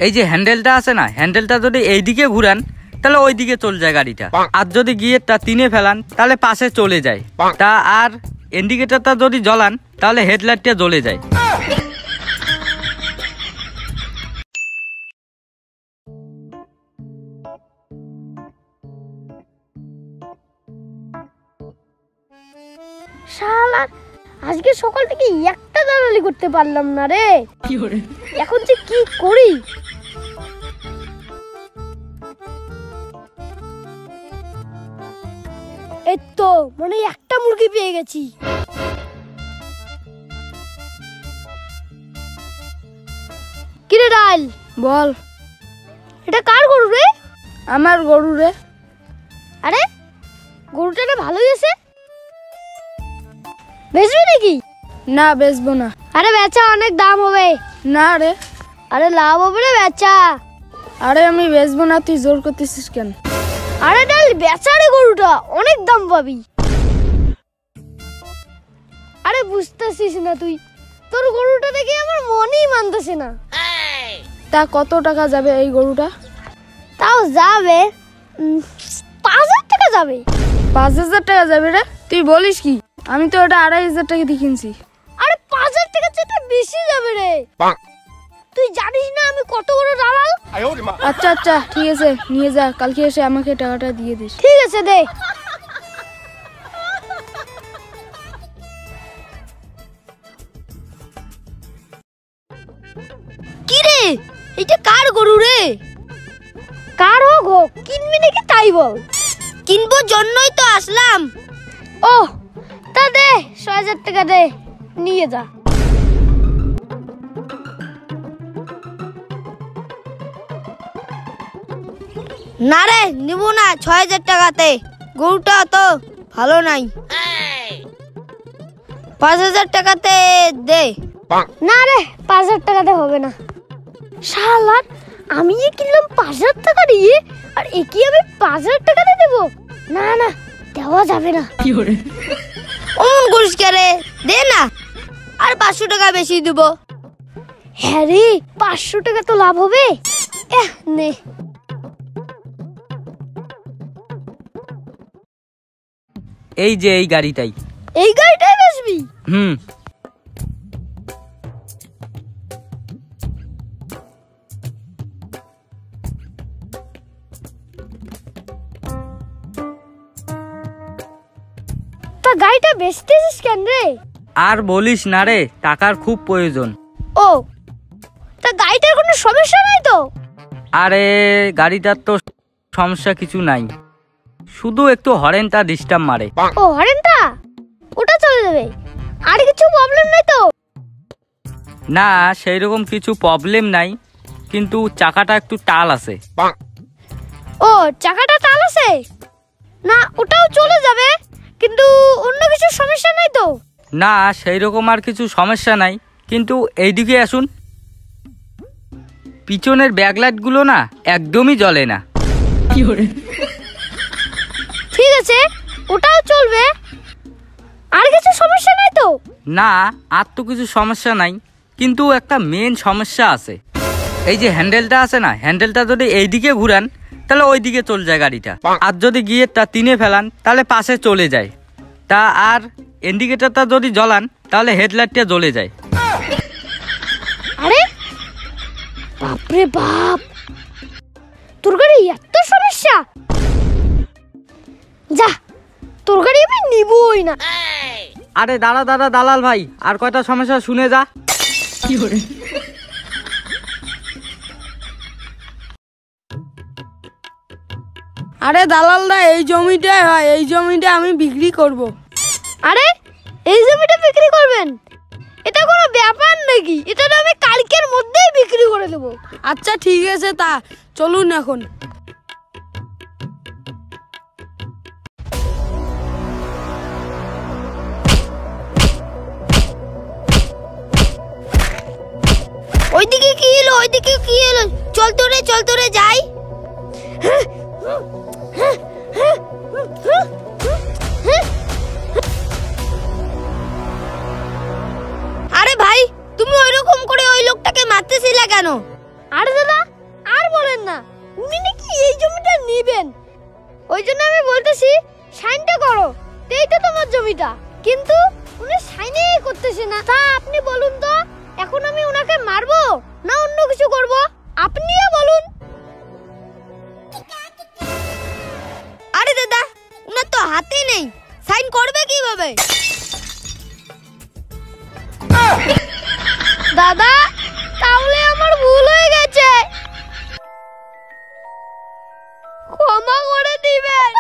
এই যে হ্যান্ডেলটা আছে না, হ্যান্ডেলটা যদি এইদিকে ঘুরান তাহলে ওইদিকে চলে যায় গাড়িটা, আর যদি গিয়ারটা 3-এ ফেলান তাহলে পাশে চলে যায়। তা আর ইন্ডিকেটরটা যদি জ্বলান তাহলে হেডলাইটটা জ্বলে যায়। শালা আজকে সকাল থেকে একটা দালালি করতে পারলাম না রে। এখন যে কি করি? এই তো মানে একটা মুরগি পেয়ে গেছি। কিরে ডাল বল, এটা কার গরু রে? আমার গরু রে। আরে গরুটা না ভালোই আছে, বেচবি নাকি? না বেচবো না। আরে বেচা, অনেক দাম হবে। না রে। আরে লাভ হবে রে বেচা। আরে আমি বেচবো না, তুই জোর করতেছিস কেন? আরে ডাল বেচা রে, গরুটা অনেক দাম পাবি। আরে বুঝতেছিস না তুই, তোর গরুটা দেখে আমার মনই মানতেছে না। তা কত টাকা যাবে এই গরুটা? তাও যাবে 5,000 টাকা যাবে। 5,000 টাকা যাবে রে? তুই বলিস কি? আমি তো ওটা 2,500 টাকা দিয়ে কিনছি। আরে 5,000 টাকা চেয়ে বেশি যাবে রে। তুই জানিস না আমি কত বড় দালাল? আচ্ছা আচ্ছা ঠিক আছে, নিয়ে যা, কালকে এসে আমাকে টাকাটা দিয়ে দিস। ঠিক আছে দে। কি রে, এটা কার গরু রে? কার হোক, কিনবি নাকি তাই বল। কিনবো জন্যই তো আসলাম। ও তা দে, 6,000 টাকা দে, নিয়ে যা। না রে, নিব না 6,000 টাকাতে, গরুটা তো ভালো নাই। 5,000 টাকাতে দে। না রে, 5,000 টাকাতে হবে না। শালা আমি কিনলাম 5,000 টাকা দিয়ে, আর একি আমি 5,000 টাকাতে দেবো? না না, দেওয়া যাবে না। অমন করিস কে রে, দে না, আর 500 টাকা বেশি দেব। হ্যাঁ রে, 500 টাকা তো লাভ হবে। নে। এই যে এই গাড়িটাই। এই গাড়িটাই বেচবি? তা গাড়িটা বেচতেছিস কেন রে? আর বলিস না রে, টাকার খুব প্রয়োজন। ও তা গাড়িটার কোনো সমস্যা নাই তো? আরে গাড়িটার তো সমস্যা কিছু নাই, শুধু একটু হরেনটা ডিস্টার্ব মারে। ও হরেনটা, ওটা চলে যাবে, আর কিছু প্রবলেম নাই তো? না সেই রকম কিছু প্রবলেম নাই, কিন্তু চাকাটা একটু টাল আছে। ও চাকাটা টাল আছে? না ওটাও চলে যাবে, কিন্তু অন্য কিছু সমস্যা নাই তো? না সেই রকম আর কিছু সমস্যা নাই, কিন্তু এইদিকে আসুন, পিছনের ব্যাকলাইট গুলো না একদমই জ্বলে না। ঠিক আছে, ওটাও চলবে, আর কিছু সমস্যা নাই তো? না আর তো কিছু সমস্যা নাই, কিন্তু একটা মেন সমস্যা আছে। এই যে হ্যান্ডেলটা আছে না, হ্যান্ডেলটা যদি এইদিকে ঘুরান তাহলে ওইদিকে চলে যায় গাড়িটা, আর যদি গিয়ারটা 3-এ ফেলান তাহলে পাশে চলে যায়। তা আর ইন্ডিকেটরটা যদি জ্বলান তাহলে হেডলাইটটা জ্বলে যায়। আরে বাপরে বাপ, তোর গাড়ি এত সমস্যা? যা, তোর গাড়ি আমি নিবই না। আরে দাঁড়া দাঁড়া দালাল ভাই, আর কয়টা সমস্যা শুনে যা। আরে দালালদা, এই জমিটাই হয়, এই জমিটা আমি বিক্রি করব। আরে এই জমিটা বিক্রি করবেন? এটা কোনো ব্যাপার নাকি? এটা তো আমি কালকের মধ্যেই বিক্রি করে দেবো। আচ্ছা ঠিক আছে, তা চলুন এখন। ওইদিকে কি এলো, ওইদিকে কি এলো? চল তোরে যাই। আরে ভাই, তুমি ওইরকম করে ওই লোকটাকে মারতেছিলে কেন? আরে দাদা, না, উনি নাকি এই জমিটা নেবেন। ওই জন্য আমি বলতেছি সাইনটা করো, এই তো তোমার জমিটা। কিন্তু উনি সাইনই করতেছে না। তা আপনি বলুন তো, এখন আমি ওনাকে মারবো না অন্য কিছু করব? আপনিও বলুন। আরে দাদা, উনার তো হাতে নেই, সাইন করবে কিভাবে? দাদা, তাহলে আমার ভুল হয়ে গেছে, ক্ষমা করে দিবেন।